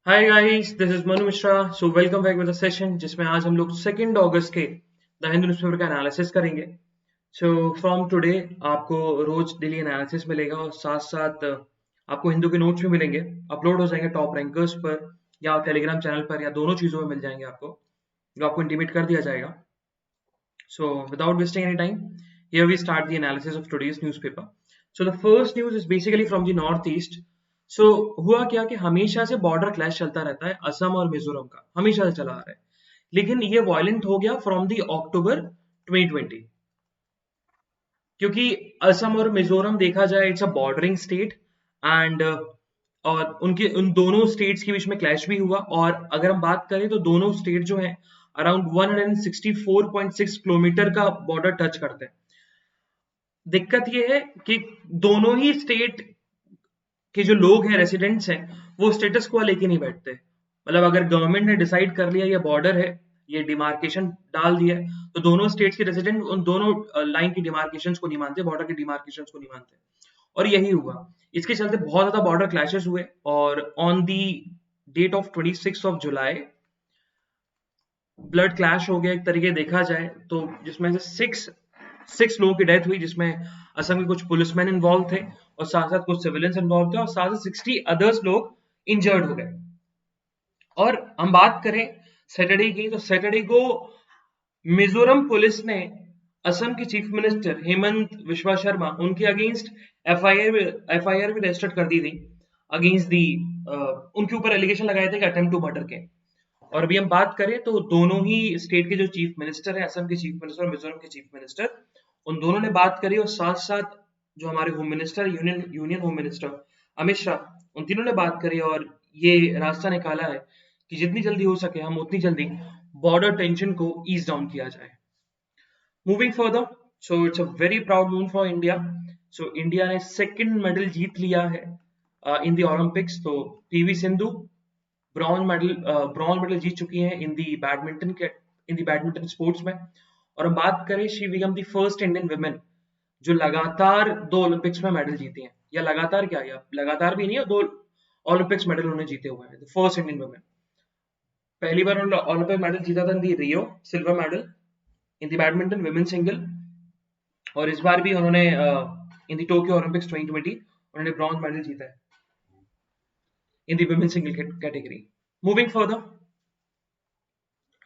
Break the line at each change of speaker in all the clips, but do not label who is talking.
Hi guys, this is Manu Mishra. So welcome back with the session जिसमें आज हम लोग 2 अगस्त के द हिंदू न्यूज़पेपर का एनालिसिस करेंगे। सो फ्रॉम टुडे आपको रोज डेली एनालिसिस मिलेगा और साथ साथ आपको हिंदू के नोट्स भी मिलेंगे। अपलोड हो जाएंगे टॉप रैंकर्स पर या टेलीग्राम चैनल पर या दोनों चीज़ों में मिल जाएंगे आपको, जो आपको इंटीमेट कर दिया जाएगा। So without wasting any time, here we start the analysis of today's newspaper. So the first news is basically from the northeast. So हुआ क्या कि हमेशा से बॉर्डर क्लैश चलता रहता है असम और मिजोरम का, हमेशा से चला आ रहा है, लेकिन ये वायलेंट हो गया फ्रॉम दी अक्टूबर 2020, क्योंकि असम और मिजोरम देखा जाए it's a bordering state and और उनके उन दोनों स्टेट्स के बीच में क्लैश भी हुआ। और अगर हम बात करें तो दोनों स्टेट जो हैं अराउंड 164.6 किलोमीटर का बॉर्डर टच करते हैं। दिक्कत ये है कि दोनों ही स्टेट के जो लोग हैं, रेसिडेंट्स हैं, वो स्टेटस क्वा लेके नहीं बैठते। मतलब अगर गवर्नमेंट ने डिसाइड कर लिया ये बॉर्डर है, ये डिमार्केशन डाल दिया है, तो दोनों स्टेट्स के रेसिडेंट उन दोनों लाइन की डिमार्केशन को नहीं मानते, बॉर्डर की डिमार्केशन को नहीं मानते। और यही हुआ, इसके चलते बहुत ज्यादा बॉर्डर क्लैशेस हुए। और on the date of 26 July blood clash हो गया एक तरीके देखा जाए तो, जिसमें से सिक्स लोगों की डेथ हुई, जिसमें असम के कुछ पुलिसमैन इन्वॉल्व थे और साथ साथ कुछ सिविलियंस इन्वॉल्व थे और साथ साथ 60 अदर्स लोग इंजर्ड हो गए। और हम बात करें सैटरडे की, तो सैटरडे को मिजोरम पुलिस ने असम के चीफ मिनिस्टर हेमंत विश्वा शर्मा, उनके अगेंस्ट एफआईआर भी रजिस्टर कर दी थी अगेंस्ट दी, उनके ऊपर एलिगेशन लगाए थे कि अटेम्प्ट टू मर्डर के। और अभी हम बात करें तो दोनों ही स्टेट के जो चीफ मिनिस्टर हैं, असम के चीफ मिनिस्टर और मिजोरम के चीफ मिनिस्टर, उन दोनों ने बात करी। और साथ साथ जो हमारे home minister, union home minister Amit Shah, उन तीनों ने बात करी और ये रास्ता निकाला है कि जितनी जल्दी हो सके हम उतनी जल्दी बॉर्डर टेंशन को ईज डाउन किया जाए। Moving further, so it's a very proud move for India. So India ने सेकंड मेडल जीत लिया है इन द ओलंपिक्स। तो पीवी सिंधु ब्रॉन्ज मेडल जीत चुकी हैं इन दी बैडमिंटन स्पोर्ट्स में। और हम बात करें, she become the first Indian women जो लगातार 2 ओलंपिक्स में मेडल जीती हैं, या लगातार क्या, या लगातार भी नहीं है, 2 ओलंपिक्स मेडल उन्होंने जीते हुए हैं, फर्स्ट इंडियन वुमेन। पहली बार उन्होंने ओलंपिक मेडल जीता था in the Rio, silver medal in the badminton women single. और इस बार भी उन्होंने इन दी टोक्यो ओलंपिक्स 2020 उन्होंने ब्रॉन्ज मेडल जीता है in the women single category. Moving further,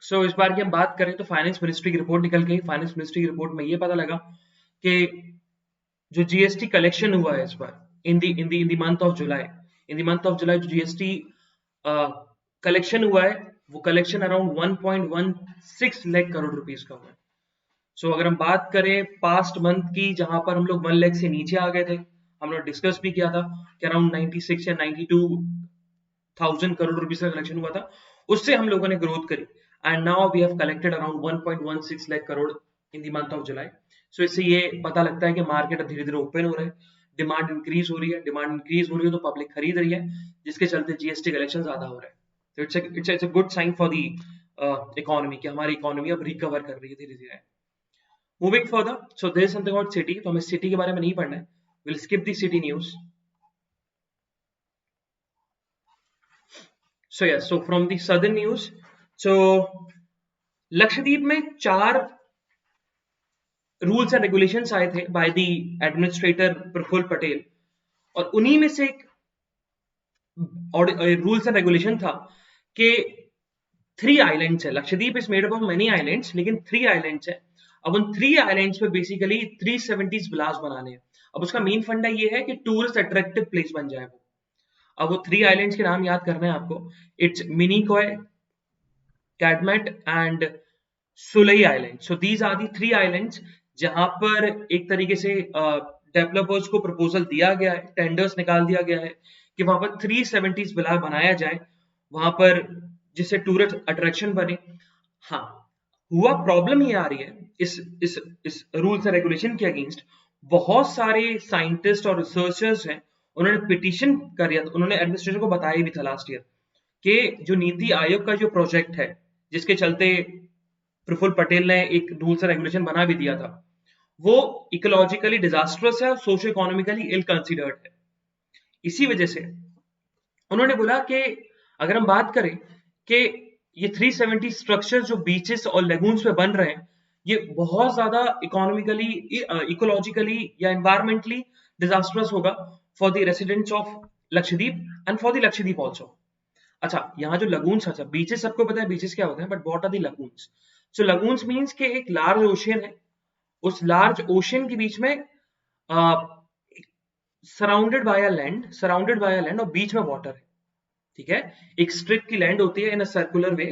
so इस बार की हम बात करें तो फाइनेंस मिनिस्ट्री की रिपोर्ट निकल गई। फाइनेंस मिनिस्ट्री की रिपोर्ट में ये पता लगा कि जो जीएसटी कलेक्शन हुआ है इस बार इन दी मंथ ऑफ जुलाई, जो जीएसटी कलेक्शन हुआ है, वो collection around 1.16 lakh crore rupees का हुआ है। सो अगर हम बात करें पास्ट मंथ की, जहां पर हम लोग 1 लाख से नीचे आ गए थे, हम लोग डिस्कस भी किया था कि अराउंड 96 या 92,000 करोड़ रुपीस का कलेक्शन हुआ था, उससे हम लोगों ने ग्रोथ करी and now we have collected around 1.16 lakh crore in the month of July. So इससे ये पता लगता है कि मार्केट धीरे धीरे ओपन हो रहा है, डिमांड इंक्रीज हो रही है, तो पब्लिक खरीद रही है, जिसके चलते जीएसटी कलेक्शन ज्यादा हो रहा है। तो it's a good sign for the economy कि हमारी इकोनॉमी अब रिकवर कर रही है धीरे धीरे। Moving further, so there is something about city, तो हमें सिटी के बारे में नहीं पढ़ना है, will skip the city news. So yes, so from the southern news, so Lakshadweep में 4 रूल्स एंड रेगुलेशंस आए थे by the administrator Praful Patel, और उन्हीं में से एक रूल्स एंड रेगुलेशन था कि 3 आइलैंड्स है, Lakshadweep is made up of many islands, लेकिन 3 आइलैंड्स है। अब उन 3 आइलैंड्स पे बेसिकली 370 विलास बनाने हैं। अब उसका मेन फंडा ये है कि टूरिस्ट अट्रैक्टिव प्लेस बन जाए वो। अब वो 3 आइलैंड्स के नाम याद करने हैं आपको, it's Minicoy, Kadmat and Suheli island. So these are the 3 islands जहां पर एक तरीके से डेवलपर्स को प्रपोजल दिया गया है, टेंडर्स निकाल दिया गया है कि वहां पर 370 विला बनाया जाए वहां पर, जिससे टूरिस्ट अट्रैक्शन बने। हाँ, हुआ प्रॉब्लम ये आ रही है इस रूल्स एंड रेगुलेशन के अगेंस्ट, बहुत सारे साइंटिस्ट और रिसर्चर्स हैं, उन्होंने पिटीशन कर, उन्होंने एडमिनिस्ट्रेशन को बताया भी था लास्ट ईयर कि जो नीति आयोग का जो प्रोजेक्ट है, जिसके चलते प्रफुल्ल पटेल ने एक रूल्स एंड रेगुलेशन बना भी दिया था, वो इकोलॉजिकली डिजास्टरस है और सोशो इकोनॉमिकली इल कंसिडर्ड है। इसी वजह से उन्होंने बोला कि अगर हम बात करें कि ये 370 स्ट्रक्चर जो बीचेस और लेगून्स पे बन रहे हैं, ये बहुत ज्यादा इकोनॉमिकली, इकोलॉजिकली या एनवायरमेंटली डिजास्टर्स होगा for the residents of Lakshadweep and for the Lakshadweep also. अच्छा, यहाँ जो लगून्स, अच्छा बीचेस सबको पता है बीचेस क्या होते हैं, but what are the lagoons? So lagoons means के एक लार्ज ओशियन है, उस लार्ज ओशियन के बीच में सराउंडेड बाय अ लैंड और बीच में वाटर है, ठीक है। एक स्ट्रिप की लैंड होती है in a circular way,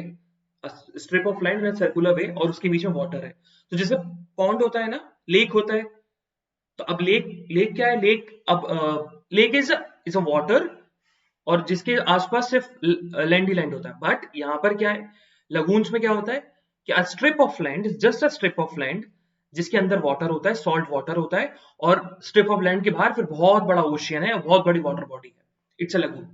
strip of land in a circular way, और उसके बीच में वाटर है। तो जैसे पॉन्ड होता है ना, लेक होता है, तो अब लेक लेक क्या है? लेक, अब लेक इज अ वाटर, और जिसके आसपास सिर्फ लैंड ही लैंड होता है। बट यहाँ पर क्या है, लगून्स में क्या होता है कि a strip of land is just a strip of land जिसके अंदर वाटर होता है, सॉल्ट वाटर होता है, और स्ट्रिप ऑफ लैंड के बाहर फिर बहुत बड़ा ओशियन है, बहुत बड़ी वाटर बॉडी है। It's a lagoon.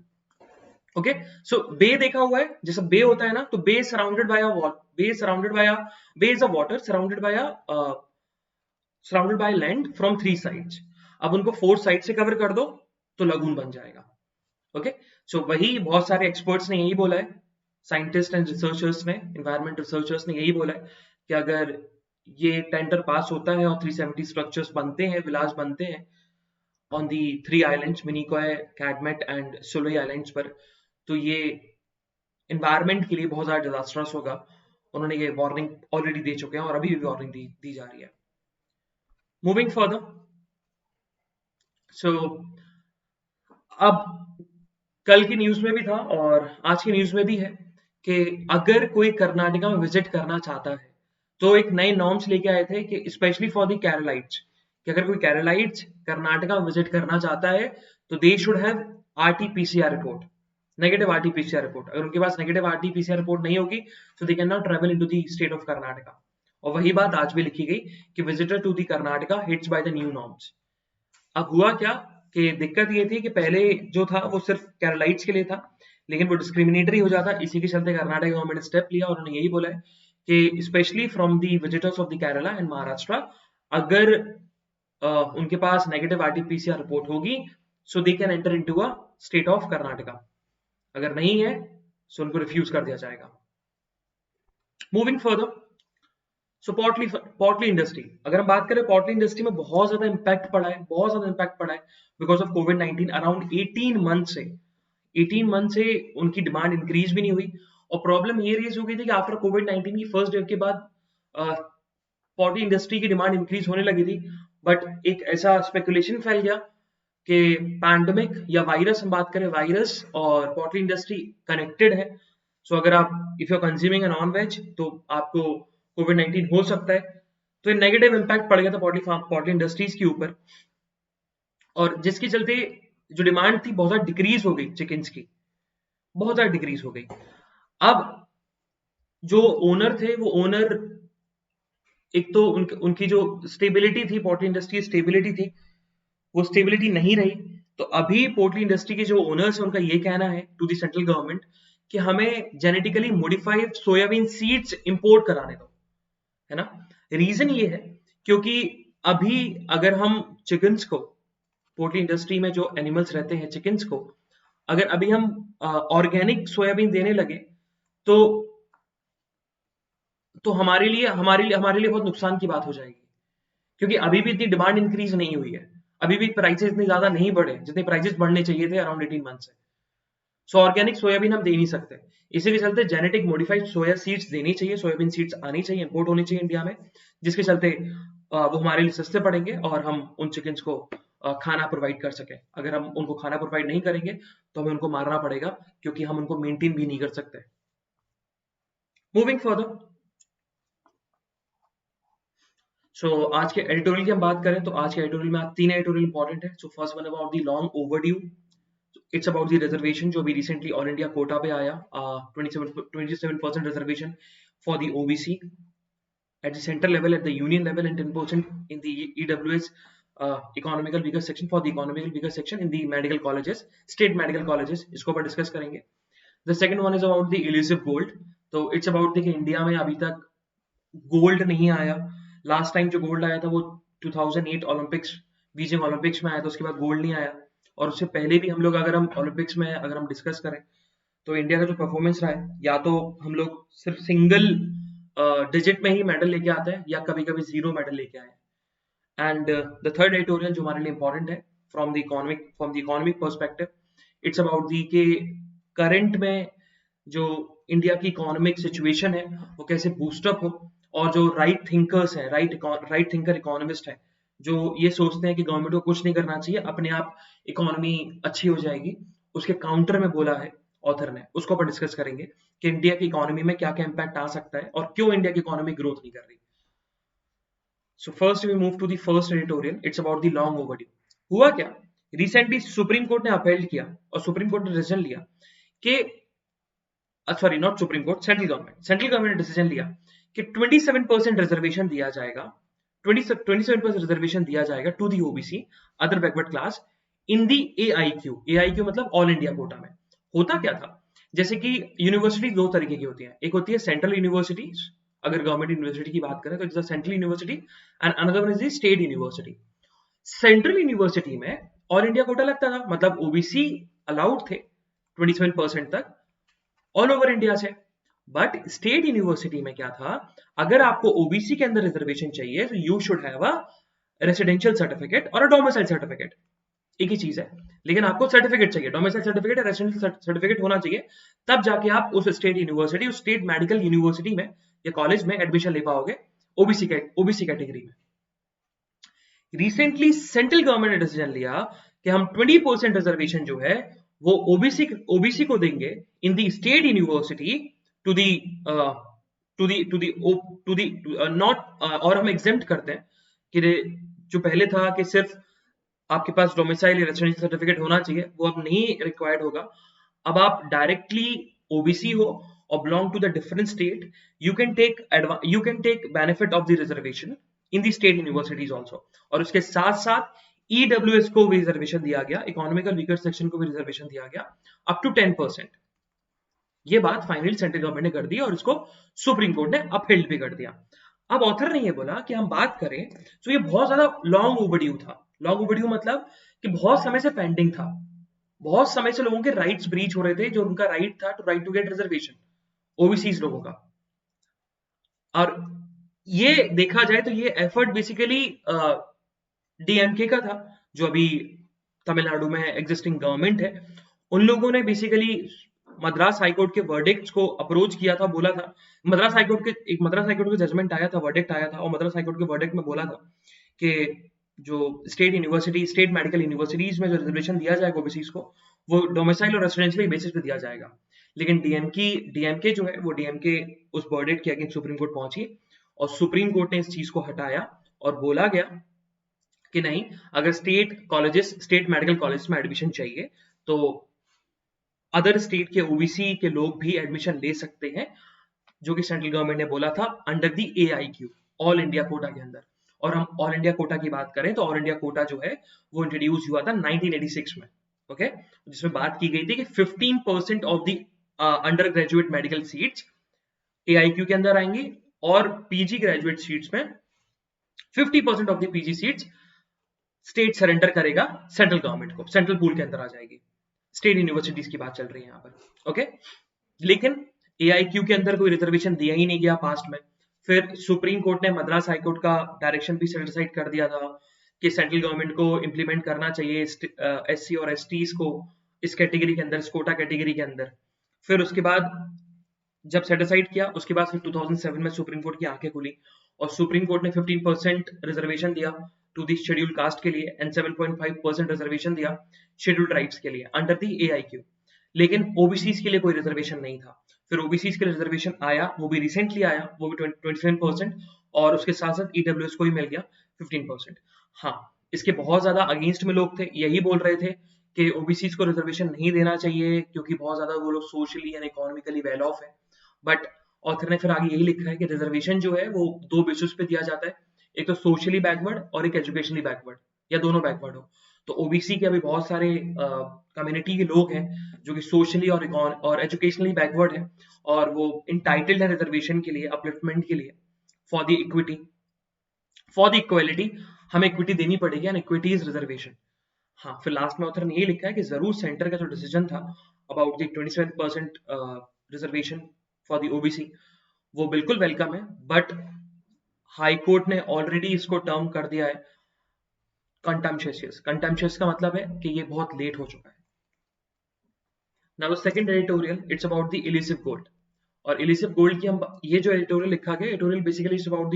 Okay, so bay देखा हुआ है, जैसे बे होता है ना, तो bay surrounded by a bay is a water surrounded by land from 3 sides. अब उनको 4 साइड से कवर कर दो तो लगून बन जाएगा। ओके, सो वही बहुत सारे एक्सपर्ट्स ने यही बोला है, साइंटिस्ट एंड रिसर्चर्स ने, एनवायरमेंट रिसर्चर्स ने यही बोला है कि अगर ये टेंडर पास होता है और 370 स्ट्रक्चर्स बनते हैं, विलास बनते हैं on the 3 islands, Minicoy, Kadmat and सोलोई आइलैंड्स पर, तो ये एनवायरमेंट के लिए बहुत ज्यादा डिजास्टर्स होगा। उन्होंने ये वार्निंग ऑलरेडी दे चुके हैं और अभी भी वार्निंग दी जा रही है। मूविंग फर्दर, सो अब कल की न्यूज में भी था और आज की न्यूज में भी है कि अगर कोई कर्नाटका में विजिट करना चाहता है तो एक नए नॉर्म्स लेके आए थे कि स्पेशली फॉर द केरलाइट्स, कि अगर कोई केरलाइट्स कर्नाटका में विजिट करना चाहता है तो they should have RTPCR report, negative RTPCR report. अगर उनके पास नेगेटिव आरटीपीसीआर रिपोर्ट नहीं होगी तो they can not travel into the state of Karnataka. और वही बात आज भी लिखी गई कि visitor to the Karnataka hits by the new norms. अब हुआ क्या कि दिक्कत ये थी कि पहले जो था वो सिर्फ केरलाइट्स के लिए था, लेकिन वो डिस्क्रिमिनेटरी हो जाता, इसी के चलते कर्नाटक गवर्नमेंट ने स्टेप लिया और उन्होंने यही बोला है कि specially from the visitors of the Kerala and Maharashtra, अगर उनके पास नेगेटिव आरटीपीसीआर रिपोर्ट होगी so they can enter into a state of Karnataka, अगर नहीं है सो उनको रिफ्यूज कर दिया जाएगा। Moving further, so poultry industry, अगर हम बात करें पॉटली इंडस्ट्री में बहुत ज्यादा इंपैक्ट पड़ा है, बहुत ज्यादा इंपैक्ट पड़ा है because of covid. Around 18 month से उनकी डिमांड इंक्रीज भी नहीं हुई, और प्रॉब्लम ये रेज हो गई थी कि आफ्टर कोविड-19 की फर्स्ट वेव के बाद पॉटली इंडस्ट्री की डिमांड इंक्रीज होने लगी थी। बट एक ऐसा स्पेकुलेशन फैल गया कि पैंडमिक या वायरस, हम बात करें वायरस और पॉटली इंडस्ट्री कनेक्टेड है। सो अगर आप if you are consuming non veg तो आपको कोविड-19 हो सकता है। तो ये नेगेटिव इंपैक्ट पड़ गया था पॉटली इंडस्ट्रीज के ऊपर, और जिसके चलते जो डिमांड थी बहुत ज्यादा डिक्रीज हो गई, चिकन्स की बहुत ज्यादा डिक्रीज हो गई। अब जो ओनर थे वो ओनर, एक तो उनकी जो स्टेबिलिटी थी, पोर्टली इंडस्ट्री स्टेबिलिटी थी, वो स्टेबिलिटी नहीं रही। तो अभी पोर्टली इंडस्ट्री के जो ओनर्स हैं उनका ये कहना है टू द सेंट्रल गवर्नमेंट कि हमें genetically modified soybean seeds import कराने दो, है ना। रीजन ये है क्योंकि अभी अगर हम चिकन्स को, पोल्ट्री इंडस्ट्री में जो एनिमल्स रहते हैं चिकन्स को, अगर अभी हम ऑर्गेनिक सोयाबीन देने लगे तो हमारे लिए बहुत नुकसान की बात हो जाएगी, क्योंकि अभी भी इतनी डिमांड इंक्रीज नहीं हुई है, अभी भी प्राइसेस इतने ज्यादा नहीं बढ़े जितने प्राइसेस बढ़ने चाहिए थे अराउंड 18 मंथ से। सो ऑर्गेनिक सोयाबीन हम दे नहीं सकते, इसी के चलते जेनेटिक मॉडिफाइड सोया सीड्स देनी चाहिए, सोयाबीन सीड्स आनी चाहिए, इंपोर्ट होनी चाहिए इंडिया में, जिसके चलते वो हमारे लिए सस्ते पड़ेंगे और हम उन चिकन्स को खाना प्रोवाइड कर सके। अगर हम उनको खाना प्रोवाइड नहीं करेंगे तो हमें उनको मारना पड़ेगा, क्योंकि हम उनको मेंटेन भी नहीं कर सकते। मूविंग फर्दर, सो आज के एडिटोरियल की हम बात करें तो आज के एडिटोरियल में 3 एडिटोरियल इंपॉर्टेंट है। So first one about the long overdue, it's about the reservation जो भी रिसेंटली ऑल इंडिया कोटा पे आया, 27% reservation for the OBC at the center level, at the union level, and 10% in the EWS, economical weaker section, for the economical weaker section in the medical colleges, state medical colleges, इसको पर discuss करेंगे। The second one is about the elusive gold, तो it's about कि India में अभी तक gold नहीं आया। लास्ट टाइम जो गोल्ड आया था वो 2008 ओलंपिक्स, बीजिंग ओलंपिक्स में आया था, उसके बाद गोल्ड नहीं आया। और उससे पहले भी हम लोग, अगर हम ओलंपिक्स में अगर हम डिस्कस करें तो इंडिया का जो परफॉर्मेंस रहा है, या तो हम लोग सिर्फ सिंगल डिजिट में ही मेडल लेके आते हैं या कभी कभी जीरो मेडल लेके आए हैं। एंड द थर्ड एडिटोरियल जो हमारे लिए इंपॉर्टेंट है from the economic perspective, it's about दी के करंट में जो इंडिया की इकोनॉमिक सिचुएशन है वो कैसे बूस्टअप हो, और जो राइट थिंकर्स हैं, राइट थिंकर इकोनॉमिस्ट हैं, जो ये सोचते हैं कि गवर्नमेंट को कुछ नहीं करना चाहिए, अपने आप इकोनॉमी अच्छी हो जाएगी, उसके काउंटर में बोला है ऑथर ने, उसको अपन डिस्कस करेंगे कि इंडिया की इकोनॉमी में क्या क्या इंपैक्ट आ सकता है और क्यों इंडिया की इकोनॉमी ग्रोथ नहीं कर रही। So first we move to the first editorial, it's about the long overdue. हुआ क्या, रिसेंटली सुप्रीम कोर्ट ने अपहेल्ड किया और सुप्रीम कोर्ट ने डिसीजन लिया कि sorry not supreme court, central government ने डिसीजन लिया कि 27% रिजर्वेशन दिया जाएगा, 27% रिजर्वेशन दिया जाएगा to the OBC other backward class in the AIQ. AIQ मतलब ऑल इंडिया कोटा में। होता क्या था, जैसे कि यूनिवर्सिटी दो तरीके की होती है, एक होती है सेंट्रल यूनिवर्सिटीज, अगर गवर्नमेंट यूनिवर्सिटी की बात करें तो it's central university, and another one is the state university. Central university में ऑल इंडिया कोटा लगता था, मतलब ओबीसी अलाउड थे 27% तक ऑल ओवर इंडिया से। बट स्टेट यूनिवर्सिटी में क्या था, अगर आपको ओबीसी के अंदर रिजर्वेशन चाहिए तो you should have a residential certificate और अ डोमिसाइल सर्टिफिकेट, एक ही चीज है, लेकिन आपको सर्टिफिकेट चाहिए, डोमिसाइल सर्टिफिकेट या रेसिडेंशियल सर्टिफिकेट होना चाहिए, तब जाके आप उस स्टेट यूनिवर्सिटी, उस स्टेट मेडिकल यूनिवर्सिटी में या कॉलेज में एडमिशन ले पाओगे ओबीसी कैटेगरी में। रिसेंटली सेंट्रल गवर्नमेंट ने डिसीजन लिया कि हम 20% रिजर्वेशन जो है वो ओबीसी को देंगे in the state university to the not, और हम एग्जेम्प्ट करते हैं कि जो पहले था कि सिर्फ आपके पास डोमिसाइल या रेसिडेंशियल सर्टिफिकेट होना चाहिए, वो अब नहीं रिक्वायर्ड होगा। अब आप डायरेक्टली ओबीसी हो और belong to the different state, you can take benefit of the reservation in the state universities also. और उसके साथ साथ ईडब्ल्यूएस को भी रिजर्वेशन दिया गया, इकोनॉमिकल वीकर सेक्शन को भी रिजर्वेशन दिया गया अप टू 10%। ये बात फाइनली सेंट्रल गवर्नमेंट ने कर दी और इसको सुप्रीम कोर्ट ने अपहेल्ड भी कर दिया। अब ऑथर ने ये बोला कि हम बात करें तो ये बहुत ज्यादा लॉन्ग ओवरड्यू था। लॉन्ग ओवरड्यू मतलब कि बहुत समय से पेंडिंग था, बहुत समय से लोगों के राइट्स ब्रीच हो रहे थे, जो उनका राइट था to right to get reservation, OBCs लोगों का। और ये देखा जाए तो ये एफर्ट बेसिकली डीएमके का था, जो अभी तमिलनाडु में एग्जिस्टिंग गवर्नमेंट है। उन लोगों ने बेसिकली मद्रास हाईकोर्ट के वर्डिक्ट्स को अप्रोच किया था, बोला था, मद्रास हाईकोर्ट के जजमेंट आया था, वर्डिक्ट आया था, और मद्रास हाईकोर्ट के वर्डिक्ट में बोला था कि जो स्टेट मेडिकल यूनिवर्सिटीज में जो रिजर्वेशन दिया जाएगा ओबीसीज को, वो डोमिसाइल और रेसिडेंशियल बेसिस पे दिया जाएगा। लेकिन डीएमके जो है वो डीएमके उस वर्डिक्ट के अगेंस्ट सुप्रीम कोर्ट पहुंची और सुप्रीम कोर्ट ने इस चीज को हटाया और बोला गया कि नहीं, अगर स्टेट मेडिकल कॉलेज में एडमिशन चाहिए तो अदर स्टेट के ओबीसी के लोग भी एडमिशन ले सकते हैं, जो कि सेंट्रल गवर्नमेंट ने बोला था under the AIQ, all India quota के अंदर। और हम ऑल इंडिया कोटा की बात करें तो ऑल इंडिया कोटा जो है वो इंट्रोड्यूस हुआ था 1986 में, ओके, जिसमें बात की गई थी कि 15% of the undergraduate medical seats AIQ के अंदर आएंगी और पीजी ग्रेजुएट सीट्स में 50% of the PG seats state surrender करेगा सेंट्रल गवर्नमेंट को, सेंट्रल पूल के अंदर आ जाएगी। स्टेट यूनिवर्सिटीज की बात चल रही है यहाँ पर, ओके। लेकिन एआईक्यू के अंदर कोई रिजर्वेशन दिया ही नहीं गया पास्ट में। फिर सुप्रीम कोर्ट ने मद्रास हाईकोर्ट का डायरेक्शन भी सेटिस्फाइड कर दिया था कि सेंट्रल गवर्नमेंट को इंप्लीमेंट करना चाहिए एससी और एसटीज को इस कैटेगरी के अंदर, इस कोटा कैटेगरी के अंदर। फिर उसके बाद जब सेटिस्फाइड किया, उसके बाद फिर 2007 में सुप्रीम कोर्ट की आंखें खुली और सुप्रीम कोर्ट ने 15% रिजर्वेशन दिया टू दी शेड्यूल कास्ट के लिए एंड 7.5% रिजर्वेशन दिया शेड्यूल्ड ट्राइब्स के लिए अंडर दी एआईक्यू। लेकिन ओबीसीज के लिए कोई रिजर्वेशन नहीं था। फिर ओबीसीज के लिए रिजर्वेशन आया, वो भी रिसेंटली आया, वो भी 27%, और उसके साथ साथ ईडब्ल्यूएस को ही मिल गया 15%। हाँ, इसके बहुत ज्यादा अगेंस्ट में लोग थे, यही बोल रहे थे कि ओबीसीज को रिजर्वेशन नहीं देना चाहिए क्योंकि बहुत ज्यादा वो लोग socially and economically well of है। बट ऑथर ने फिर आगे यही लिखा है कि रिजर्वेशन जो है वो दो बेसिस पे दिया जाता है, एक तो सोशली बैकवर्ड और एक एजुकेशनली बैकवर्ड, या दोनों बैकवर्ड हो। तो ओबीसी के अभी बहुत सारे कम्युनिटी के लोग हैं जो कि सोशली और एजुकेशनली बैकवर्ड है, और वो इंटाइटल्ड है रिजर्वेशन के लिए, अपलिफ्टमेंट के लिए, for the equity, for the equality. हमें इक्विटी देनी पड़ेगी एंड इक्विटी इज रिजर्वेशन। हाँ, फिर लास्ट में ऑथर ने ये लिखा है कि जरूर सेंटर का जो डिसीजन था about the 27% reservation for the OBC, वो बिल्कुल वेलकम है, बट हाई कोर्ट ने ऑलरेडी इसको टर्म कर दिया है कंटेम्पशियस। कंटेम्पशियस का मतलब है कि ये बहुत लेट हो चुका है। Now the second editorial, it's about the elusive gold. और इलिसिव गोल्ड की हम, ये जो एडिटोरियल लिखा गया, editorial basically it's about the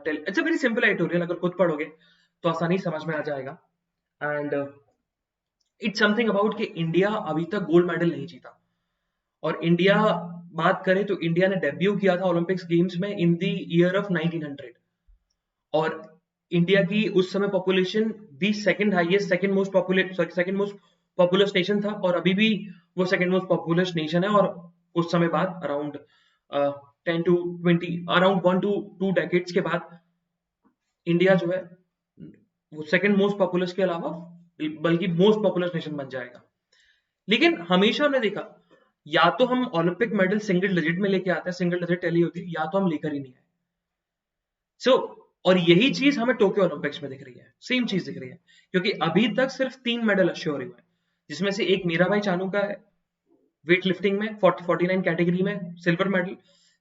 it's a very simple editorial, अगर खुद पढ़ोगे तो आसानी समझ में आ जाएगा। एंड इट्स समथिंग अबाउट कि इंडिया अभी तक गोल्ड मेडल नहीं जीता, और इंडिया बात करें तो इंडिया ने डेब्यू किया था ओलंपिक्स गेम्स में इन द ईयर ऑफ 1900, और इंडिया की उस समय पॉपुलेशन भी second highest, second most populous nation था, और अभी भी वो सेकंड मोस्ट पॉपुलस नेशन है। और कुछ समय बाद around 10 to 20 around 1 to 2 decades के बाद इंडिया जो है वो सेकंड मोस्ट पॉपुलस के अलावा बल्कि मोस्ट पॉपुलस नेशन बन जाएगा। लेकिन हमेशा हमने देखा, या तो हम ओलंपिक मेडल सिंगल डिजिट में लेके आते हैं, सिंगल डिजिट टैली होती है, या तो हम लेकर ही नहीं आए। सो और यही चीज हमें टोक्यो ओलंपिक्स में दिख रही है, सेम चीज दिख रही है, क्योंकि अभी तक सिर्फ 3 मेडल अश्योर हुए हैं, जिसमें से एक मीराबाई चानू का है वेट लिफ्टिंग में 49 कैटेगरी में सिल्वर मेडल।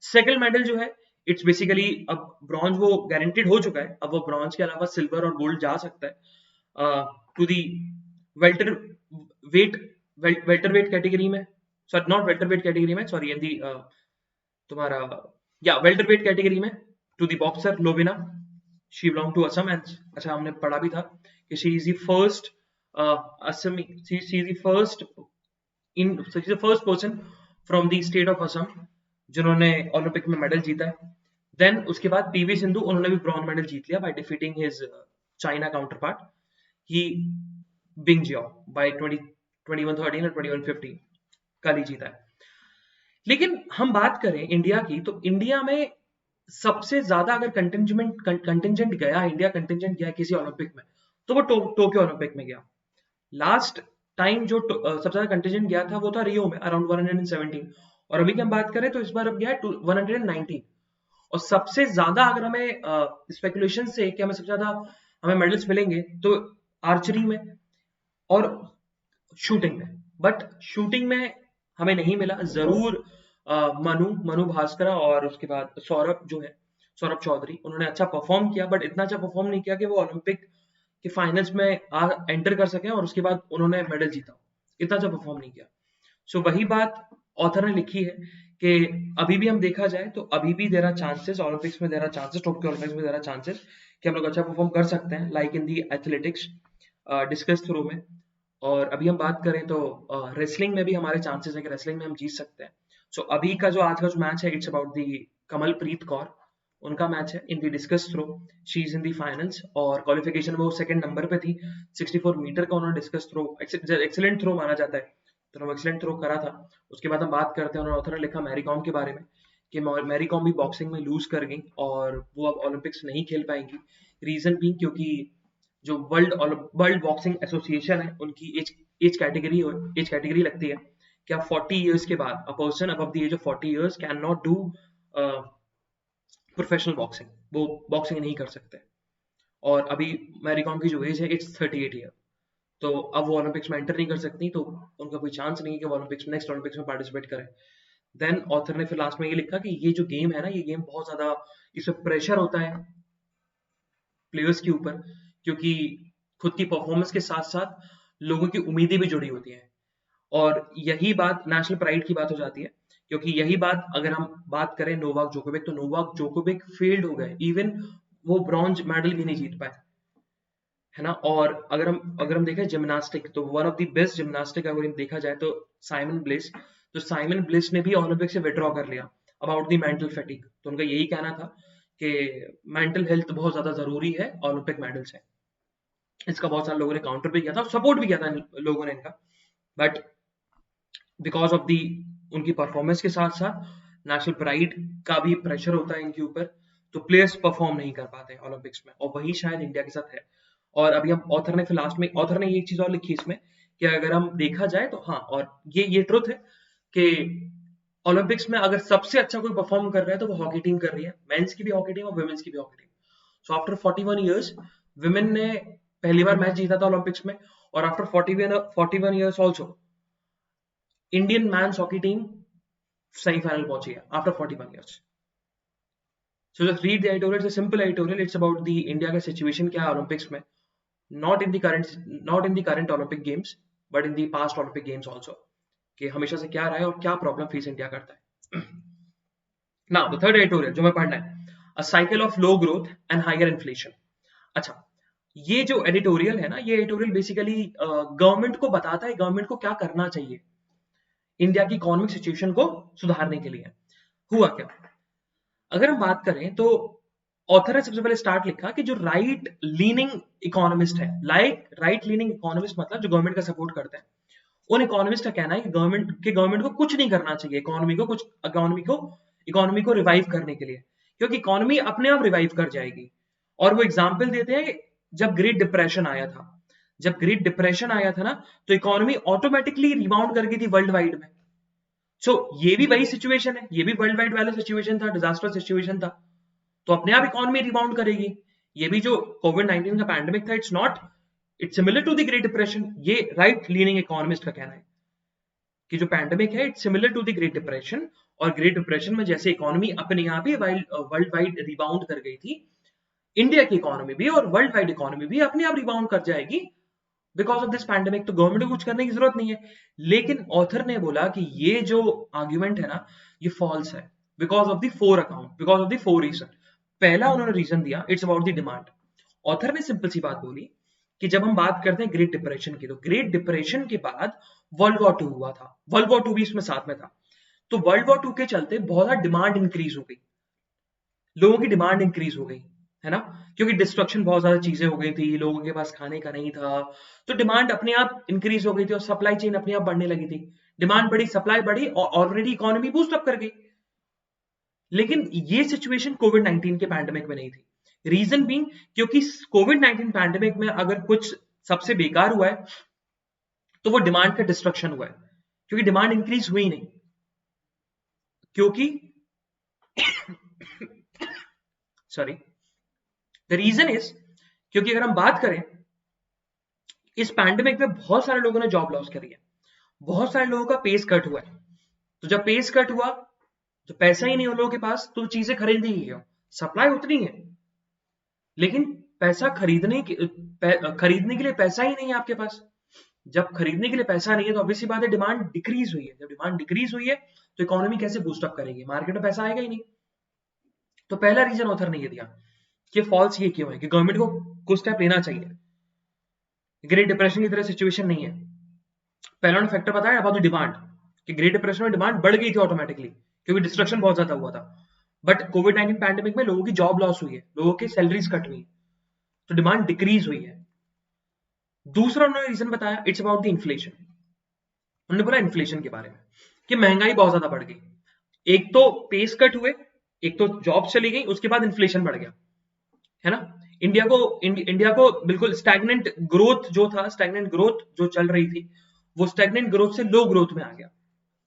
सेकंड मेडल जो है इट्स बेसिकली अब ब्रॉन्ज वो गारंटेड हो चुका है, अब वो ब्रॉन्ज के अलावा सिल्वर और गोल्ड जा सकता है to the welterweight welterweight category में, sorry not welterweight category में, सॉरी इन दी तुम्हारा या वेल्टर वेट कैटेगरी में to the boxer Lovlina, she belong to Assam. And अच्छा हमने पढ़ा भी था कि शी इज द फर्स्ट असमी, she is the first person from the state of Assam जिन्होंने ओलंपिक में मेडल जीता है। देन उसके बाद पीवी सिंधु, उन्होंने भी ब्रॉन्ज मेडल जीत लिया by defeating his China counterpart He Bingjiao by 2113 और 2115 कल ही जीता है। लेकिन हम बात करें इंडिया की, तो इंडिया में सबसे ज्यादा अगर कंटिजेंट गया, इंडिया कंटिजेंट गया किसी ओलंपिक में, तो वो टोक्यो ओलंपिक में गया। लास्ट टाइम जो सबसे ज्यादा कंटिजेंट गया था वो था रियो में अराउंड 117, और अभी की हम बात करें तो इस बार अब गया 119। और सबसे ज्यादा अगर हमें स्पेकुलेशन से कि हमें सबसे ज्यादा हमें मेडल्स मिलेंगे तो आर्चरी में और शूटिंग में, बट शूटिंग में हमें नहीं मिला। जरूर मनु भास्करा और उसके बाद सौरभ जो है, सौरभ चौधरी, उन्होंने अच्छा परफॉर्म किया, बट इतना अच्छा परफॉर्म नहीं किया कि वो ओलंपिक के फाइनल्स में एंटर कर सके और उसके बाद उन्होंने मेडल जीता, इतना अच्छा परफॉर्म नहीं किया। सो वही बात ऑथर ने लिखी है कि अभी भी हम देखा जाए तो अभी भी देर आर चांसेस ओलंपिक्स में, there are chances Tokyo Olympics में, देर आर चांसेस कि हम लोग अच्छा परफॉर्म कर सकते हैं, like in the athletics, discus throw में। और अभी हम बात करें तो रेसलिंग में भी हमारे चांसेस है कि रेसलिंग में हम जीत सकते हैं। सो अभी का जो आज का जो मैच है it's about the Kamalpreet Kaur, उनका मैच है in the discus throw, she is in the finals, और क्वालिफिकेशन में वो सेकंड नंबर पे थी। 64 मीटर का उन्होंने डिस्कस थ्रो, एक्सीलेंट थ्रो माना जाता है, तो उन्होंने एक्सीलेंट थ्रो करा था। उसके बाद हम बात करते हैं, उन्होंने ऑथर ने लिखा मैरी कॉम के बारे में कि मैरी कॉम भी बॉक्सिंग में लूज कर गई और वो अब ओलंपिक्स नहीं खेल पाएंगी। रीजन भी क्योंकि जो वर्ल्ड बॉक्सिंग एसोसिएशन है उनकी एज कैटेगरी लगती है कि आप 40 इयर्स के बाद, a person above the age of 40 years can not do professional boxing, वो बॉक्सिंग नहीं कर सकते। और अभी मैरी कॉम की जो एज है इट्स 38 ईयर, तो अब वो ओलंपिक्स में एंटर नहीं कर सकती, तो उनका कोई चांस नहीं है कि वो ओलंपिक्स नेक्स्ट ओलंपिक्स में पार्टिसिपेट करें। देन ऑथर ने फिर लास्ट में ये लिखा कि ये जो गेम है ना, ये गेम बहुत ज्यादा, इसमें प्रेशर होता है प्लेयर्स के ऊपर, क्योंकि खुद की परफॉर्मेंस के साथ साथ लोगों की उम्मीदें भी जुड़ी होती हैं। और यही बात नेशनल प्राइड की बात हो जाती है, क्योंकि यही बात अगर हम बात करें नोवाक जोकोविक, तो नोवाक जोकोविक फेल्ड हो गए, इवन वो ब्रॉन्ज मेडल भी नहीं जीत पाए, है ना। और अगर हम देखें जिम्नास्टिक, तो one of the best gymnastic अगर देखा जाए तो साइमन ब्लिस, तो साइमन ब्लिस ने भी ओलंपिक से विड्रॉ कर लिया अबाउट द मेंटल फैटिग। तो उनका यही कहना था कि मेंटल हेल्थ बहुत ज्यादा जरूरी है ओलंपिक मेडल से। इसका बहुत सारे लोगों ने काउंटर भी किया था, सपोर्ट भी किया था लोगों ने इनका, बट बिकॉज ऑफ दी उनकी परफॉर्मेंस के साथ साथ नेशनल प्राइड का भी प्रेशर होता है इनके ऊपर, तो प्लेयर्स परफॉर्म नहीं कर पाते ओलंपिक्स में, और वही शायद इंडिया के साथ है। और अभी हम ऑथर ने फिर लास्ट में ऑथर ने एक चीज और लिखी इसमें कि अगर हम देखा जाए तो हाँ, और ये ट्रुथ है कि ओलंपिक्स में अगर सबसे अच्छा कोई परफॉर्म कर रहा है तो वो हॉकी टीम कर रही है, मेंस की भी हॉकी टीम और वुमेन्स की भी hockey team. So after 41 years women ने पहली बार मैच जीता था ओलंपिक्स में, और after 41 years also Indian men's hockey team semifinal पहुंची है after 41 years. So just read the editorial. It's a simple editorial. It's about the India का situation क्या है Olympics में, not in the current Olympic games, but in the past Olympic games also. कि हमेशा से क्या रहा है और क्या प्रॉब्लम फेस इंडिया करता है. Now the third editorial जो मैं पढ़ना है, a cycle of low growth and higher inflation. अच्छा, ये जो एडिटोरियल है ना, ये एडिटोरियल बेसिकली गवर्नमेंट को बताता है गवर्नमेंट को क्या करना चाहिए इंडिया की इकोनॉमिक सिचुएशन को सुधारने के लिए. हुआ क्या, अगर हम बात करें तो ऑथर ने सबसे पहले स्टार्ट लिखा कि जो राइट लीनिंग इकोनॉमिस्ट है, राइट लीनिंग इकोनॉमिस्ट मतलब जो गवर्नमेंट का सपोर्ट करते हैं, उन इकोनॉमिस्ट का कहना है कि गवर्नमेंट को कुछ नहीं करना चाहिए इकोनॉमी को रिवाइव करने के लिए, क्योंकि इकोनॉमी अपने आप रिवाइव कर जाएगी. और वो एग्जाम्पल देते हैं जब ग्रेट डिप्रेशन आया था ना, तो इकोनॉमी ऑटोमेटिकली रिबाउंड कर गई थी वर्ल्ड वाइड में. सो ये भी वही सिचुएशन है, ये भी वर्ल्ड वाइड वाला सिचुएशन था, डिजास्टर सिचुएशन था, तो अपने आप इकोनॉमी रिबाउंड करेगी. ये भी जो कोविड-19 का पैंडेमिक था, it's similar to the great depression. ये राइट लीनिंग इकोनॉमिस्ट का कहना है कि जो पैंडेमिक है it's similar to the great depression, और ग्रेट डिप्रेशन में जैसे इकोनॉमी अपने आप ही वर्ल्ड वाइड रिबाउंड कर गई थी, इंडिया की इकोनॉमी भी और वर्ल्ड वाइड इकोनॉमी भी अपने आप रिबाउंड कर जाएगी बिकॉज ऑफ दिस पैंडेमिक. तो गवर्नमेंट को कुछ करने की जरूरत नहीं है. लेकिन ऑथर ने बोला कि ये जो आर्ग्यूमेंट है ना, ये फॉल्स है because of the four reason. पहला उन्होंने रीजन दिया, it's about the demand. Author ने सिंपल सी बात बोली कि जब हम बात करते हैं ग्रेट डिप्रेशन की, तो ग्रेट डिप्रेशन के बाद वर्ल्ड वॉर 2 हुआ था, वर्ल्ड वॉर 2 भी इसमें साथ में था. तो वर्ल्ड वॉर 2 के चलते बहुत ज्यादा डिमांड इंक्रीज हो गई, लोगों की डिमांड इंक्रीज हो गई, है ना, क्योंकि डिस्ट्रक्शन बहुत ज्यादा चीजें हो गई थी, लोगों के पास खाने का नहीं था, तो डिमांड अपने आप इंक्रीज हो गई थी और सप्लाई चेन अपने आप बढ़ने लगी थी. डिमांड बढ़ी, सप्लाई बढ़ी और ऑलरेडी इकोनॉमी बूस्ट अप कर गई. लेकिन ये सिचुएशन कोविड-19 के पैंडेमिक में नहीं थी. रीजन बीइंग क्योंकि कोविड-19 पैंडेमिक में अगर कुछ सबसे बेकार हुआ है तो वो डिमांड का डिस्ट्रक्शन हुआ है, क्योंकि डिमांड इंक्रीज हुई नहीं. क्योंकि सॉरी, द रीजन इज क्योंकि अगर हम बात करें इस पैंडेमिक में बहुत सारे लोगों ने जॉब लॉस करी है, बहुत सारे लोगों का पेस कट हुआ है. तो जब पेस कट हुआ तो पैसा ही नहीं उन लोगों के पास, तो चीजें खरीदी ही है, सप्लाई उतनी है लेकिन पैसा खरीदने के लिए पैसा ही नहीं है आपके पास. जब खरीदने के लिए पैसा नहीं है तो ऑब्वियसली बात है डिमांड डिक्रीज हुई है. जब डिमांड डिक्रीज हुई है तो इकोनॉमी कैसे बूस्ट अप करेगी, मार्केट में पैसा आएगा ही नहीं. तो पहला रीजन ऑथर ने ये दिया कि फॉल्स ये क्यों है कि गवर्नमेंट को कुछ स्टेप लेना चाहिए, ग्रेट डिप्रेशन की तरह सिचुएशन नहीं है. पहला फैक्टर बताया अबाउट द डिमांड कि ग्रेट डिप्रेशन में डिमांड बढ़ गई थी ऑटोमेटिकली क्योंकि डिस्ट्रक्शन बहुत ज्यादा हुआ था. बट कोविड-19 पैंडेमिक में लोगों की जॉब लॉस हुई है, लोगों की सैलरीज कट हुई, तो डिमांड डिक्रीज हुई है. दूसरा उन्होंने रीजन बताया इट्स अबाउट द इन्फ्लेशन. उन्होंने बोला इन्फ्लेशन के बारे में कि महंगाई बहुत ज्यादा बढ़ गई. एक तो पेस कट हुए, एक तो जॉब चली गई, उसके बाद इन्फ्लेशन बढ़ गया, है ना. इंडिया को बिल्कुल स्टैग्नेंट ग्रोथ जो चल रही थी वो स्टैग्नेंट ग्रोथ से लो ग्रोथ में आ गया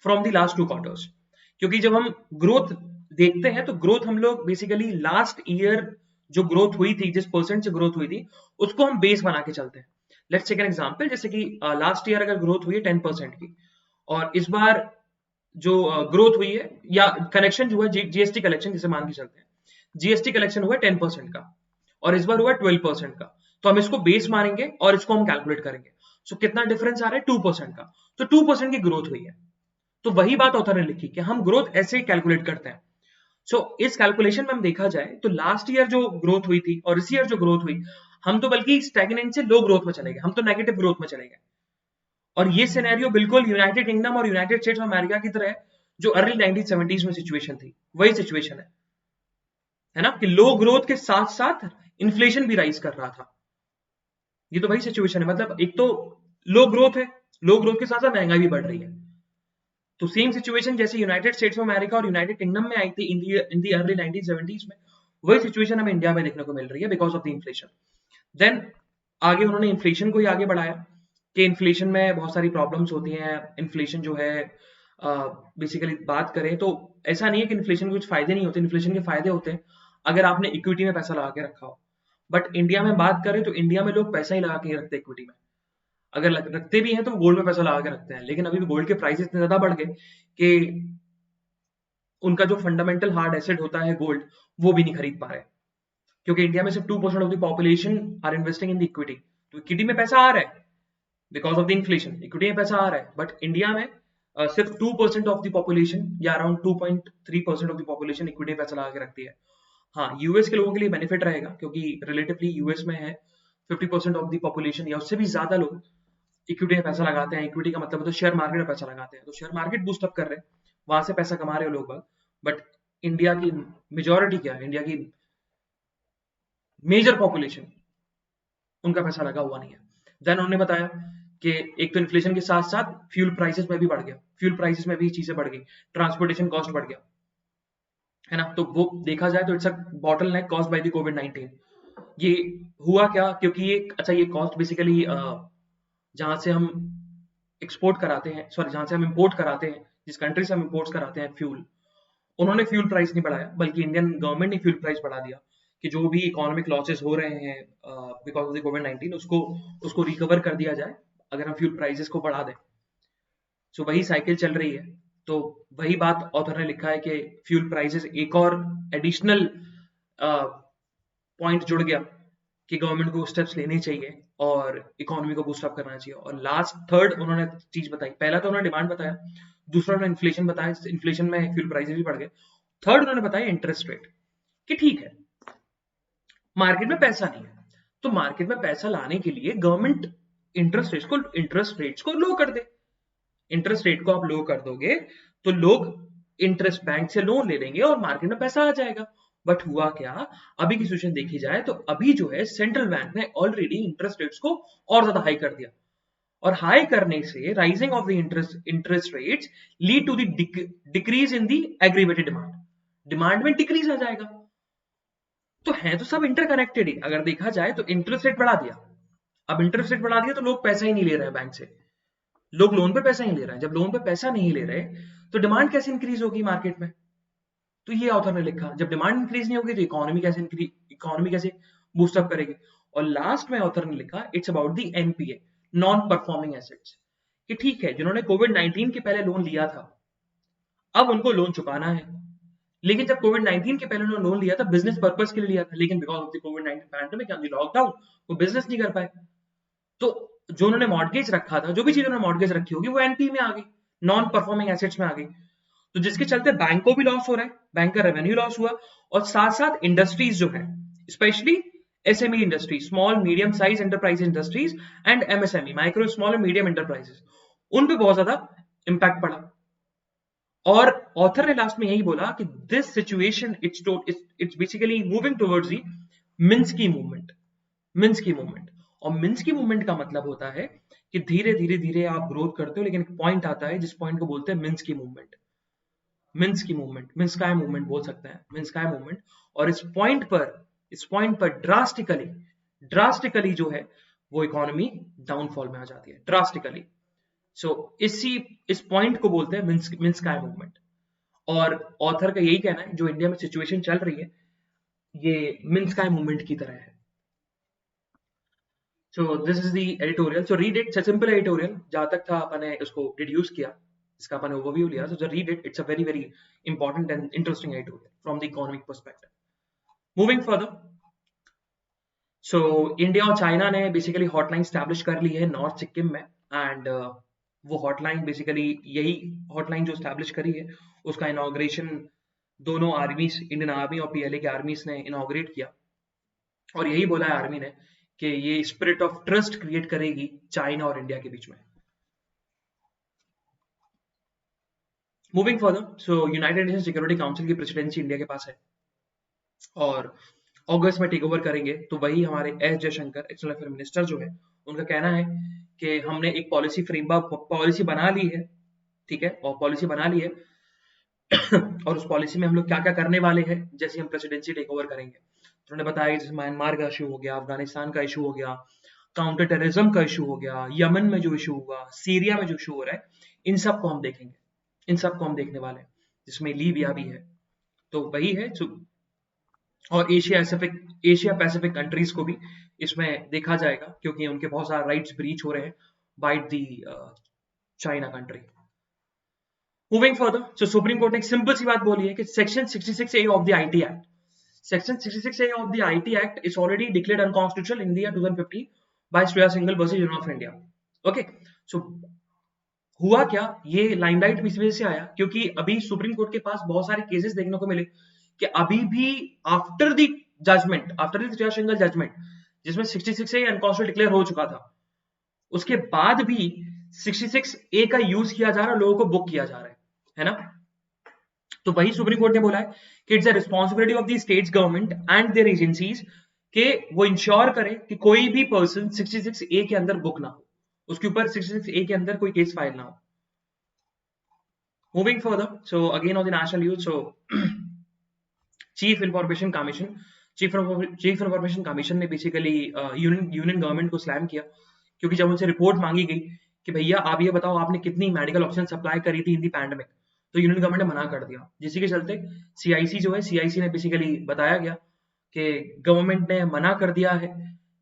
फ्रॉम द लास्ट 2 क्वार्टर्स. क्योंकि जब हम ग्रोथ देखते हैं तो ग्रोथ हम लोग बेसिकली लास्ट ईयर जो ग्रोथ हुई थी, जिस परसेंट से ग्रोथ हुई थी उसको हम बेस बना के चलते हैं. लेट्स टेक एन एग्जांपल, जैसे कि लास्ट ईयर अगर ग्रोथ हुई है 10% की और इस बार जो ग्रोथ हुई है या कलेक्शन जो हुआ जीएसटी कलेक्शन जिसे मान के चलते हैं, जीएसटी कलेक्शन हुआ 10% का और इस बार हुआ 12% का, तो हम इसको बेस मानेंगे और इसको हम कैलकुलेट करेंगे. सो कितना डिफरेंस आ रहा है 2% का, तो 2% की ग्रोथ हुई है. तो वही बात ऑथर ने लिखी कि हम ग्रोथ ऐसे कैलकुलेट करते हैं. सो इस कैलकुलेशन में हम देखा जाए तो लास्ट ईयर जो ग्रोथ हुई थी और इस ईयर जो ग्रोथ हुई, हम तो बल्कि स्टैग्नेंट से लो ग्रोथ में चले गए, हम तो नेगेटिव ग्रोथ में चले गए. और ये सिनेरियो बिल्कुल यूनाइटेड किंगडम और यूनाइटेड स्टेट्स ऑफ अमेरिका की तरह है जो अर्ली 1970s में सिचुएशन थी, वही सिचुएशन है ना, कि लो ग्रोथ के साथ साथ इन्फ्लेशन भी राइज कर रहा था. ये तो वही सिचुएशन है, मतलब एक तो लो ग्रोथ है, लो ग्रोथ के साथ साथ महंगाई भी बढ़ रही है. तो सेम सिचुएशन जैसे यूनाइटेड स्टेट्स ऑफ अमेरिका और यूनाइटेड किंगडम में आई थी इन दी अर्ली 1970s में, वही सिचुएशन हमें इंडिया में देखने को मिल रही है because of the inflation. Then आगे उन्होंने इन्फ्लेशन को ही आगे बढ़ाया कि इन्फ्लेशन में बहुत सारी प्रॉब्लम्स होती हैं. इन्फ्लेशन जो है बेसिकली बात करें तो ऐसा नहीं है कि इन्फ्लेशन के कुछ फायदे नहीं होते, इन्फ्लेशन के फायदे होते हैं अगर आपने इक्विटी में पैसा लगा के रखा हो. बट इंडिया में बात करें तो इंडिया में लोग पैसा ही लगा के रखते हैं इक्विटी में. अगर रखते भी हैं तो गोल्ड में पैसा लगा के रखते हैं, लेकिन अभी भी गोल्ड के प्राइस इतने ज्यादा बढ़ गए कि उनका जो फंडामेंटल हार्ड एसेट होता है गोल्ड, वो भी नहीं खरीद पा रहे, क्योंकि इंडिया में सिर्फ 2% of the population are investing in the equity. तो इक्विटी में पैसा आ रहा है because of the inflation, equity में पैसा आ रहा है, बट इंडिया में सिर्फ 2% ऑफ द पॉपुलेशन या around 2.3% of the population equity में पैसा लगा के रखती है। हाँ, यूएस के लोगों के लिए बेनिफिट रहेगा क्योंकि रिलेटिवली यूएस में है 50% ऑफ द पॉपुलेशन या उससे भी ज्यादा लोग इक्विटी में पैसा लगाते हैं। इक्विटी का मतलब है तो शेयर मार्केट में पैसा लगाते हैं, तो शेयर मार्केट बूस्ट अप कर रहे हैं, वहां से पैसा कमा रहे हो लोग। बट इंडिया की मेजोरिटी क्या है, इंडिया की मेजर पॉपुलेशन, उनका पैसा लगा हुआ नहीं है। देन उन्होंने बताया कि एक तो इन्फ्लेशन के साथ साथ फ्यूल प्राइसेस में भी बढ़ गया, फ्यूल प्राइसेस में भी चीजें बढ़ गई, ट्रांसपोर्टेशन कॉस्ट बढ़ गया, है ना। तो वो देखा जाए तो it's a bottleneck caused by the कोविड-19। ये हुआ क्या, क्योंकि ये अच्छा ये कॉस्ट बेसिकली जहां से हम एक्सपोर्ट कराते हैं, सॉरी जहां से हम इंपोर्ट कराते हैं, जिस कंट्री से हम इंपोर्ट कराते हैं फ्यूल, उन्होंने फ्यूल प्राइस नहीं बढ़ाया, बल्कि इंडियन गवर्नमेंट ने फ्यूल प्राइस बढ़ा दिया कि जो भी इकोनॉमिक लॉसेस हो रहे हैं बिकॉज ऑफ द कोविड-19 उसको उसको रिकवर कर दिया जाए अगर हम फ्यूल प्राइसेस को बढ़ा दें। सो वही साइकिल चल रही है। तो वही बात ऑथर ने लिखा है कि फ्यूल प्राइसेस एक और एडिशनल पॉइंट जुड़ गया कि गवर्नमेंट को स्टेप्स लेने चाहिए और इकोनॉमी को बूस्ट अप करना चाहिए। और लास्ट थर्ड उन्होंने चीज बताई, पहला तो उन्होंने डिमांड बताया, दूसरा उन्होंने इन्फ्लेशन बताया, इन्फ्लेशन में फ्यूल प्राइसेस भी बढ़ गए, थर्ड उन्होंने बताया इंटरेस्ट रेट कि ठीक है मार्केट में पैसा नहीं है, तो मार्केट में पैसा लाने के लिए गवर्नमेंट इंटरेस्ट रेट्स को लो कर दे। इंटरेस्ट रेट को आप लो कर दोगे तो लोग इंटरेस्ट बैंक से लोन ले लेंगे और मार्केट में पैसा आ जाएगा। बट हुआ क्या, अभी की सिचुएशन देखी जाए तो अभी जो है सेंट्रल बैंक ने ऑलरेडी इंटरेस्ट रेट्स को और ज्यादा हाई कर दिया, और हाई करने से rising of the interest rates lead to the decrease in the aggravated demand, demand में डिक्रीज आ जाएगा। तो है तो सब इंटरकनेक्टेड ही, अगर देखा जाए तो इंटरेस्ट रेट बढ़ा दिया, अब इंटरेस्ट रेट बढ़ा दिया तो लोग पैसा ही नहीं ले रहे हैं बैंक से, लोग लोन पे पैसा नहीं ले रहे हैं, जब लोन पे पैसा नहीं ले रहे तो डिमांड कैसे इंक्रीज होगी मार्केट में। तो ये ऑथर ने लिखा, जब डिमांड इंक्रीज नहीं होगी तो इकोनॉमी कैसे बूस्ट अप करेगी। और लास्ट में ऑथर ने लिखा it's about the NPA, non performing assets, कि ठीक है जिन्होंने कोविड-19 के पहले लोन लिया था अब उनको लोन चुकाना है, लेकिन जब कोविड-19 के पहले उन्होंने लोन लिया था बिजनेस पर्पस के लिए लिया था, लेकिन because of the covid pandemic and the lockdown वो बिजनेस नहीं कर पाए, तो जो उन्होंने मॉर्गेज रखा था, जो भी चीज उन्होंने मॉर्गेज रखी होगी वो एनपी में आ गई, नॉन परफॉर्मिंग एसेट्स में आ गई। तो जिसके चलते बैंक को भी लॉस हो रहा है, बैंक का रेवेन्यू लॉस हुआ, और साथ साथ इंडस्ट्रीज जो है specially SME industry, small medium size enterprise industries and MSME, micro small and medium enterprises, उन पे बहुत ज्यादा इंपैक्ट पड़ा। और ऑथर ने लास्ट में यही बोला कि this situation it's basically moving towards the Minsky movement, Minsky movement. और मिन्स्की मूवमेंट का मतलब होता है कि धीरे धीरे धीरे आप ग्रोथ करते हो, लेकिन एक पॉइंट आता है जिस पॉइंट को बोलते हैं Minsky movement, Minsky movement, Minsky movement बोल सकते हैं, मिन्स्काई मूवमेंट। और इस पॉइंट पर ड्रास्टिकली जो है वो इकोनॉमी डाउनफॉल में आ जाती है, ड्रास्टिकली। सो इस पॉइंट को बोलते हैं मिन्स्काई मूवमेंट। और ऑथर का यही कहना है जो इंडिया में सिचुएशन चल रही है ये मिन्स्काई मूवमेंट की तरह है। So this is the editorial. So read it. It's a simple editorial. जहाँ तक था अपने उसको डिड्यूस किया, इसका अपने ओवरव्यू लिया. So read it. It's a very very important and interesting editorial from the economic perspective. Moving further. So India और चाइना ने बेसिकली हॉटलाइन स्टैब्लिश कर ली है नॉर्थ सिक्किम में, एंड वो हॉटलाइन बेसिकली यही हॉटलाइन जो स्टैब्लिश करी है उसका इनॉग्रेशन दोनों आर्मीज, इंडियन आर्मी और पीएलए के आर्मीज ने इनॉग्रेट किया, और यही बोला है आर्मी ने कि ये स्पिरिट ऑफ ट्रस्ट क्रिएट करेगी चाइना और इंडिया के बीच में। मूविंग फर्दर, सो यूनाइटेड नेशन सिक्योरिटी काउंसिल की प्रेसिडेंसी इंडिया के पास है और अगस्त में टेक ओवर करेंगे। तो वही हमारे S Jaishankar external affair minister जो है उनका कहना है कि हमने एक पॉलिसी बना ली है, ठीक है, और पॉलिसी बना ली है और उस पॉलिसी में हम लोग क्या क्या करने वाले हैं जैसे हम प्रेसिडेंसी टेक ओवर करेंगे। तो उन्होंने बताया कि जैसे म्यांमार का इशू हो गया, अफगानिस्तान का इशू हो गया, काउंटर टेररिज्म का इशू हो गया, यमन में जो इशू हुआ, सीरिया में जो इशू हो रहा है, इन सबको हम देखेंगे, इन सबको हम देखने वाले हैं, जिसमें लीबिया भी है। तो वही है, और एशिया पैसिफिक कंट्रीज को भी इसमें देखा जाएगा क्योंकि उनके बहुत सारे राइट्स ब्रीच हो रहे हैं बाइट दी चाइना कंट्री। मूविंग फर्दर, सो सुप्रीम कोर्ट ने एक सिंपल सी बात बोली है कि section 66A of the IT act, section 66A of the IT Act is already declared unconstitutional in the year 2015 by Shreya Singhal versus Union of India. Okay, so हुआ क्या, ये लाइमलाइट में इस वजह से आया क्योंकि अभी सुप्रीम कोर्ट के पास बहुत सारे केसेस देखने को मिले कि अभी भी after the judgement, after the Shreya Singhal judgement जिसमें 66A अनकॉन्स्टिट्यूशनल डिक्लेयर हो चुका था, उसके बाद भी 66A का यूज किया जा रहा है, लोगों को बुक किया जा रहा है ना। तो वही सुप्रीम कोर्ट ने बोला है कि it's a responsibility of the state government and their agencies के वो इंश्योर करें कि कोई भी पर्सन 66A के अंदर बुक ना हो, उसके ऊपर 66A के अंदर कोई केस फाइल ना हो। Moving further, so again on the national news, so chief information commission ने बेसिकली यूनियन गवर्नमेंट को स्लैम किया क्योंकि जब उनसे रिपोर्ट मांगी गई कि भैया आप ये बताओ आपने कितनी मेडिकल ऑक्सीजन सप्लाई करी थी इन दी पैंडेमिक, तो यूनियन गवर्नमेंट ने मना कर दिया, जिसके के चलते सीआईसी जो है, सीआईसी ने बेसिकली बताया गया कि गवर्नमेंट ने मना कर दिया है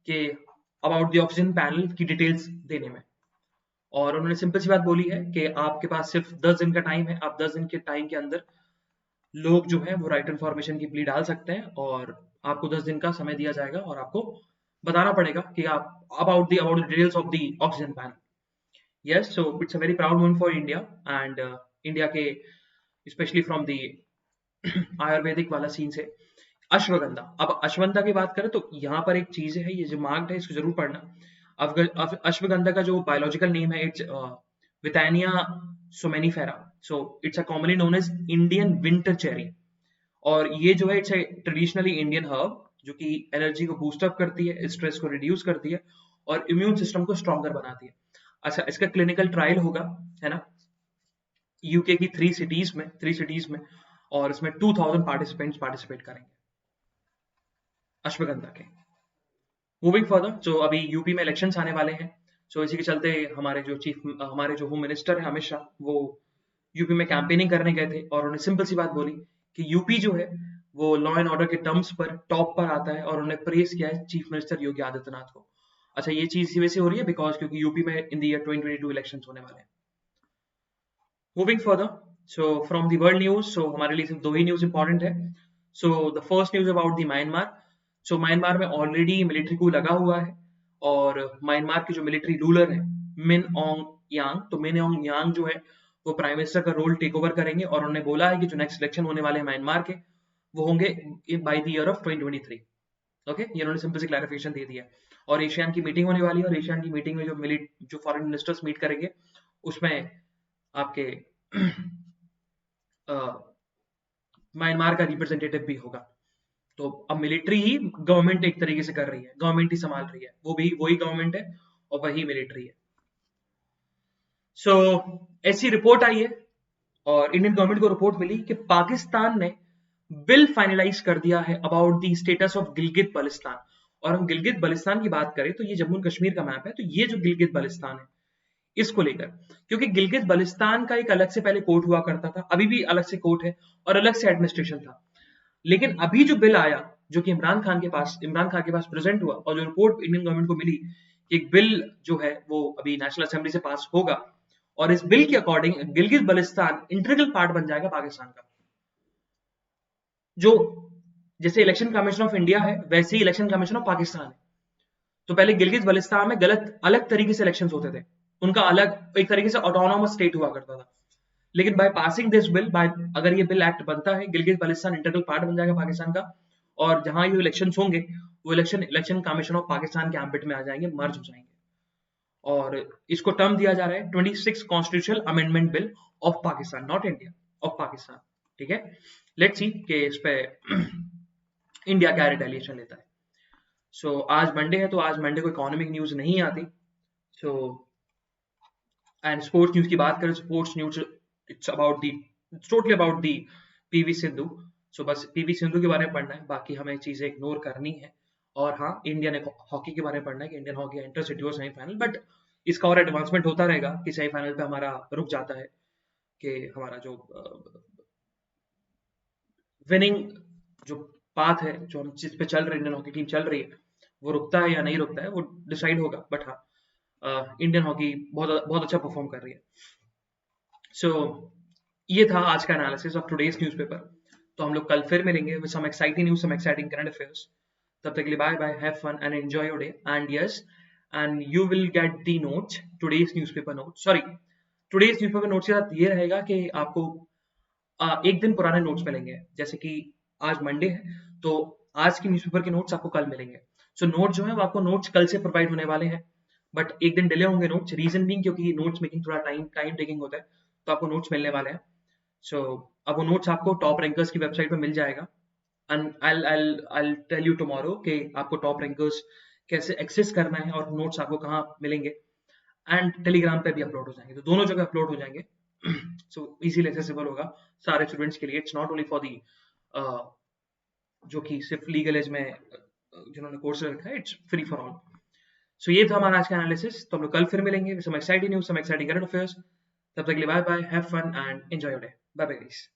कि अबाउट द ऑक्सीजन पैनल की डिटेल्स देने में, और उन्होंने सिंपल सी बात बोली है कि आपके पास सिर्फ 10 दिन का टाइम है, आप 10 दिन के टाइम के अंदर लोग जो है वो राइट इन्फॉर्मेशन की प्ली डाल सकते हैं और आपको 10 दिन का समय दिया जाएगा और आपको बताना पड़ेगा कि आप about the details of the oxygen panel. Yes, so it's a very proud moment for India and India के स्पेशली फ्रॉम दी आयुर्वेदिक वाला सीन से अश्वगंधा। अब अश्वगंधा की बात करें तो यहाँ पर एक चीज है, ये जो मार्क्ड है इसको जरूर पढ़ना। अश्वगंधा का जो बायोलॉजिकल नेम है it's withania somnifera, so it's a commonly known as Indian winter cherry, और ये जो है it's a traditionally Indian herb जो कि एनर्जी को बूस्ट अप करती है, स्ट्रेस को रिड्यूस करती है और इम्यून सिस्टम को स्ट्रॉन्गर बनाती है। अच्छा, इसका क्लिनिकल ट्रायल होगा, है ना, यूके की 3 सिटीज में और इसमें 2000 पार्टिसिपेंट्स पार्टिसिपेट करेंगे अश्वगंधा के। मूविंग फर्दर, जो अभी यूपी में इलेक्शंस आने वाले हैं, सो इसी के चलते हमारे जो होम मिनिस्टर है अमित शाह, वो यूपी में कैंपेनिंग करने गए थे और उन्होंने सिंपल सी बात बोली कि यूपी जो है वो लॉ एंड ऑर्डर के टर्म्स पर टॉप पर आता है और उन्होंने प्रेज किया है चीफ मिनिस्टर योगी आदित्यनाथ को। अच्छा, ये चीज इसी वजह से हो रही है बिकॉज क्योंकि यूपी में इन द ईयर 2022 इलेक्शंस होने वाले हैं। Moving further, so from the world news, so हमारे लिए सिर्फ 2 ही न्यूज इंपॉर्टेंट है। So the first news about the Myanmar, so Myanmar में ऑलरेडी मिलिट्री coup लगा हुआ है और म्यांमार के जो मिलिट्री रूलर है मिन ऑन्ग यांग, तो मिन ऑन्ग यांग जो है वो प्राइम मिनिस्टर का रोल टेक ओवर करेंगे और उन्होंने बोला है कि जो नेक्स्ट इलेक्शन होने वाले हैं म्यांमार के वो होंगे by the year of 2023। Okay, ये उन्होंने सिंपल सी क्लैरिफिकेशन दे दिया है और एशियान की मीटिंग होने वाली है और एशियान की मीटिंग में जो फॉरेन मिनिस्टर्स मीट करेंगे उसमें आपके म्यांमार का रिप्रेजेंटेटिव भी होगा। तो अब मिलिट्री ही गवर्नमेंट एक तरीके से कर रही है, गवर्नमेंट ही संभाल रही है, वो भी वही गवर्नमेंट है और वही मिलिट्री है। सो ऐसी रिपोर्ट आई है और इंडियन गवर्नमेंट को रिपोर्ट मिली कि पाकिस्तान ने बिल फाइनलाइज कर दिया है about the status of Gilgit Baltistan. और हम गिलगित बल्तिस्तान की बात करें तो ये जम्मू एंड कश्मीर का मैप है, तो ये जो गिलगित बल्तिस्तान है इसको लेकर, क्योंकि गिलगित बल्तिस्तान का एक अलग से पहले कोर्ट हुआ करता था, अभी भी अलग से कोर्ट है और अलग से एडमिनिस्ट्रेशन था, लेकिन अभी जो बिल आया जो कि इमरान खान के पास प्रेजेंट हुआ और जो रिपोर्ट इंडियन गवर्नमेंट को मिली कि एक बिल जो है वो अभी नेशनल असेंबली से पास होगा और इस बिल के according Gilgit Baltistan integral part बन जाएगा पाकिस्तान का। जो जैसे इलेक्शन कमीशन ऑफ इंडिया है वैसे ही इलेक्शन कमीशन ऑफ पाकिस्तान है। तो पहले गिलगित बल्तिस्तान में अलग तरीके से इलेक्शंस होते थे, उनका अलग एक तरीके से ऑटोनॉमस स्टेट हुआ करता था, लेकिन बाय पासिंग दिस बिल, अगर ये बिल एक्ट बनता है, गिलगित बल्तिस्तान इंटीग्रल पार्ट बन जाएगा पाकिस्तान का और जहां ये इलेक्शंस होंगे वो इलेक्शन कमीशन ऑफ पाकिस्तान के एम्बिट में आ जाएंगे, मर्ज हो जाएंगे। और इसको टर्म दिया जा रहा है 26 constitutional amendment bill of Pakistan, not India, of Pakistan. ठीक है, लेट्स सी कि इस पे इंडिया क्या रिटेलिएशन लेता है। सो आज मंडे है तो आज मंडे को इकोनॉमिक न्यूज नहीं आती। सो एंड स्पोर्ट्स न्यूज की बात करें, sports news it's totally about the PV Sindhu. So बस पीवी सिंधु के बारे में पढ़ना है, बाकी हमें चीजें इग्नोर करनी है। और हाँ, इंडियन हॉकी के बारे में पढ़ना है कि Indian hockey enter city semifinal, but इसका और एडवांसमेंट होता रहेगा कि सेमीफाइनल पे हमारा रुक जाता है कि हमारा जो विनिंग जो पाथ है जो हम जिस पे चल रहे इंडियन हॉकी टीम चल रही है वो रुकता है या नहीं रुकता है वो डिसाइड होगा। बट हाँ, इंडियन हॉकी बहुत बहुत अच्छा परफॉर्म कर रही है. सो ये था आज का एनालिसिस ऑफ टुडेज न्यूज़पेपर. तो हम लोग कल फिर मिलेंगे with some exciting news, some exciting current affairs. तब तक के लिए bye bye, have fun and enjoy your day. And yes, and you will get the notes, today's newspaper notes. Sorry, today's newspaper notes के साथ ये रहेगा कि आपको एक दिन पुराने नोट्स मिलेंगे. जैसे कि आज मंडे है तो आज की न्यूज़पेपर के नोट्स आपको कल मिलेंगे. सो नोट जो है वो आपको नोट्स कल से प्रोवाइड होने वाले हैं, बट एक दिन डिले होंगे नोट्स. रीजन बीइंग क्योंकि नोट्स मेकिंग थोड़ा टाइम टेकिंग होता है, तो आपको नोट्स मिलने वाले हैं. सो अब वो नोट्स आपको टॉप रैंकर्स की वेबसाइट पे मिल जाएगा. And I'll tell you tomorrow कि आपको टॉप रैंकर्स कैसे एक्सेस करना है और नोट्स आपको कहाँ मिलेंगे. एंड टेलीग्राम पे भी अपलोड हो जाएंगे, तो दोनों जगह अपलोड हो जाएंगे. सो इजीली एक्सेसिबल होगा सारे स्टूडेंट्स के लिए. It's not only for the जो कि सिर्फ लीगल एज में जिन्होंने कोर्स रखा है, इट्स फ्री फॉर ऑल. सो ये था हमारा आज का एनालिसिस. तो हम लोग कल फिर मिलेंगे with some exciting news, some exciting current affairs. तब तक के लिए bye bye, have fun and enjoy your day. Bye bye guys.